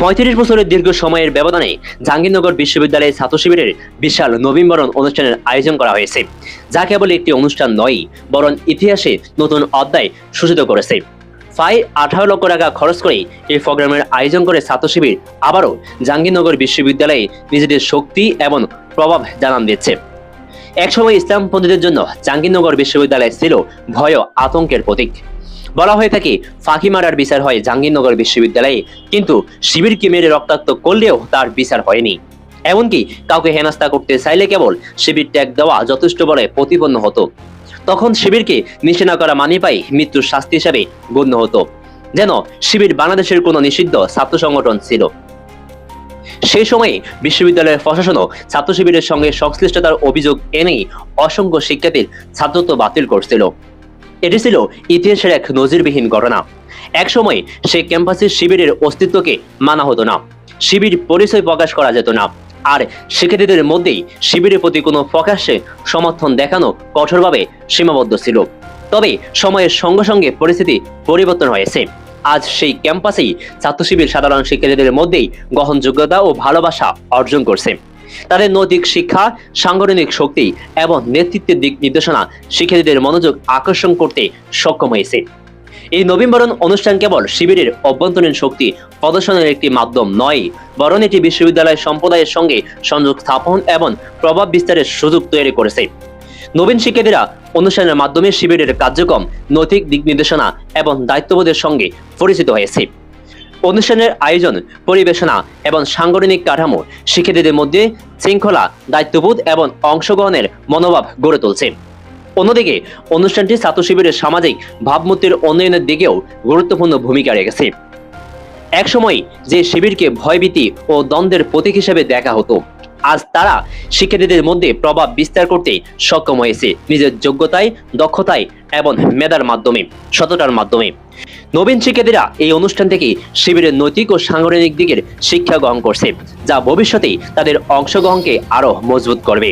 ৩৫ বছরের দীর্ঘ সময়ের ব্যবধানে জাহাঙ্গীরনগর বিশ্ববিদ্যালয়ের ছাত্র শিবিরের বিশাল নবীনবরণ অনুষ্ঠানের আয়োজন করা হয়েছে, যা কেবল একটি অনুষ্ঠান নয়, বরং ইতিহাসে নতুন অধ্যায় সূচিত করেছে। প্রায় 18 লক্ষ টাকা খরচ করে এই প্রোগ্রামের আয়োজন করে ছাত্র শিবির আবারও জাহাঙ্গীরনগর বিশ্ববিদ্যালয়ে নিজেদের শক্তি এবং প্রভাব জানান দিচ্ছে। একসময় ইসলামপন্থীদের জন্য জাহাঙ্গীরনগর বিশ্ববিদ্যালয় ছিল ভয় ও আতঙ্কের প্রতীক। বলা হয়ে থাকে ফাঁকি মারার বিচার হয় জাহাঙ্গীরনগর বিশ্ববিদ্যালয়ে, কিন্তু শিবিরকে মেরে রক্তাক্ত করলেও তার বিচার হয়নি। এমনকি কাউকে হেনস্থা করতে চাইলে কেবল শিবির ট্যাগ দেওয়া যথেষ্ট বলে প্রতিপন্ন হতো। তখন শিবিরকে নিষেধ করা মানে পাই মৃত্যুর শাস্তি হিসাবে গণ্য হতো, যেন শিবির বাংলাদেশের কোনো নিষিদ্ধ ছাত্র সংগঠন ছিল। সেই সময়ে বিশ্ববিদ্যালয়ের প্রশাসনও ছাত্র শিবিরের সঙ্গে সংশ্লিষ্টতার অভিযোগ এনেই অসংখ্য শিক্ষার্থীর ছাত্রত্ব বাতিল করছিল। এটি ছিল ইতিহাসের এক নজিরবিহীন ঘটনা। একসময় সেই ক্যাম্পাসের শিবিরের অস্তিত্বকে মানা হতো না, শিবির পরিচয় প্রকাশ করা যেত না, আর শিক্ষার্থীদের মধ্যেই শিবিরের প্রতি কোনো প্রকাশ্যে সমর্থন দেখানো কঠোরভাবে সীমাবদ্ধ ছিল। তবে সময়ের সঙ্গে সঙ্গে পরিস্থিতি পরিবর্তন হয়েছে। আজ সেই ক্যাম্পাসেই ছাত্র শিবির সাধারণ শিক্ষার্থীদের মধ্যেই গ্রহণযোগ্যতা ও ভালোবাসা অর্জন করছে। তাদের নৈতিক শিক্ষা, সাংগঠনিক শক্তি এবং নেতৃত্বের দিক নির্দেশনা শিক্ষার্থীদের মনোযোগ আকর্ষণ করতে সক্ষম হয়েছে। এই নবীনবরণ অনুষ্ঠান কেবল শিবিরের অভ্যন্তরীণ শক্তি প্রদর্শনের একটি মাধ্যম নয়, বরং এটি বিশ্ববিদ্যালয় সম্প্রদায়ের সঙ্গে সংযোগ স্থাপন এবং প্রভাব বিস্তারের সুযোগ তৈরি করেছে। নবীন শিক্ষার্থীরা অনুষ্ঠানের মাধ্যমে শিবিরের কার্যক্রম, নৈতিক দিক নির্দেশনা এবং দায়িত্ববোধের সঙ্গে পরিচিত হয়েছে। অনুষ্ঠানের আয়োজন, পরিবেশনা এবং সাংগঠনিক কাঠামো শিক্ষার্থীদের মধ্যে শৃঙ্খলা, দায়িত্ববোধ এবং অংশগ্রহণের মনোভাব গড়ে তুলছে। অন্যদিকে অনুষ্ঠানটি ছাত্র শিবিরের সামাজিক ভাবমূর্তির উন্নয়নের দিকেও গুরুত্বপূর্ণ ভূমিকা রেখেছে। একসময় যে শিবিরকে ভয়ভীতি ও দ্বন্দ্বের প্রতীক হিসেবে দেখা হতো, আজ তারা শিক্ষার্থীদের মধ্যে প্রভাব বিস্তার করতে সক্ষম হয়েছে নিজের যোগ্যতায়, দক্ষতায় এবং মেধার মাধ্যমে, সততার মাধ্যমে। নবীন শিক্ষার্থীরা এই অনুষ্ঠান থেকে শিবিরের নৈতিক ও সাংগঠনিক দিকের শিক্ষা গ্রহণ করছে, যা ভবিষ্যতে তাদের অংশগ্রহণকে আরো মজবুত করবে।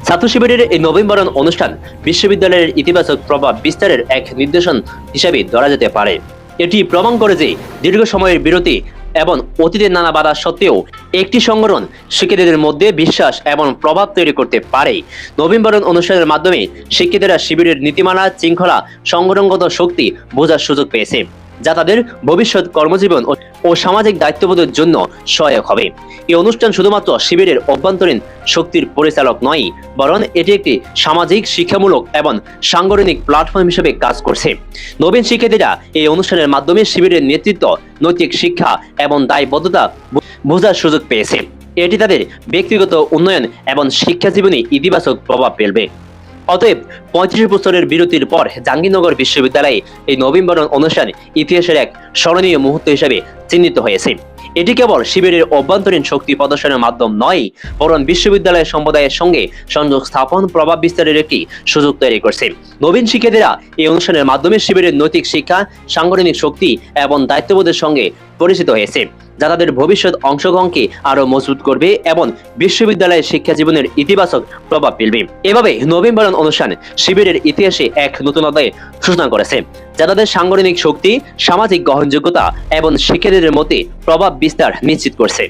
ছাত্র শিবিরের এই নবীনবরণ অনুষ্ঠান বিশ্ববিদ্যালয়ের ইতিবাচক প্রভাব বিস্তারের এক নিদর্শন হিসাবে ধরা যেতে পারে। এটি প্রমাণ করে যে দীর্ঘ সময়ের বিরতি এবং অতীতের নানা বাধা সত্ত্বেও একটি সংগঠন শিক্ষার্থীদের মধ্যে বিশ্বাস এবং প্রভাব তৈরি করতে পারে। নবীনবরণ অনুষ্ঠানের মাধ্যমে শিক্ষার্থীরা শিবিরের নীতিমালা, শৃঙ্খলা, সংগঠনগত শক্তি বোঝার সুযোগ পেয়েছে, যা তাদের ভবিষ্যৎ কর্মজীবন ও সামাজিক দায়িত্ববোধের জন্য সহায়ক হবে। এই অনুষ্ঠান শুধুমাত্র শিবিরের অভ্যন্তরীণ শক্তির পরিচালক নয়, বরং এটি একটি সামাজিক, শিক্ষামূলক এবং সাংগঠনিক প্ল্যাটফর্ম হিসেবে কাজ করছে। নবীন শিক্ষার্থীরা এই অনুষ্ঠানের মাধ্যমে শিবিরের নেতৃত্ব, নৈতিক শিক্ষা এবং দায়বদ্ধতা বোঝার সুযোগ পেয়েছে। এটি তাদের ব্যক্তিগত উন্নয়ন এবং শিক্ষা জীবনে ইতিবাচক প্রভাব ফেলবে। অতএব 35 বছরের বিরতির পর জাহাঙ্গীরনগর বিশ্ববিদ্যালয়ে এই নবীনবরণ অনুষ্ঠান ইতিহাসের এক স্মরণীয় মুহূর্ত হিসেবে চিহ্নিত হয়েছে। এটি কেবল শিবিরের অভ্যন্তরীণ শক্তি প্রদর্শনের মাধ্যম নয়, বরং বিশ্ববিদ্যালয় সম্প্রদায়ের সঙ্গে সংযোগ স্থাপন, প্রভাব বিস্তারের একটি সুযোগ তৈরি করছে। নবীন শিক্ষার্থীরা এই অনুষ্ঠানের মাধ্যমে শিবিরের নৈতিক শিক্ষা, সাংগঠনিক শক্তি এবং দায়িত্ববোধের সঙ্গে পরিচিত হয়েছে, যা তাদের ভবিষ্যৎ অংশগ্রহণকে আরো মজবুত করবে এবং বিশ্ববিদ্যালয়ের শিক্ষা জীবনের ইতিবাচক প্রভাব ফেলবে। এভাবে নবীনবরণ অনুষ্ঠান শিবিরের ইতিহাসে এক নতুন অধ্যায়ের সূচনা করেছে, যা তাদের সাংগঠনিক শক্তি, সামাজিক গ্রহণযোগ্যতা এবং শিক্ষার্থীদের মধ্যে প্রভাব বিস্তার নিশ্চিত করছে।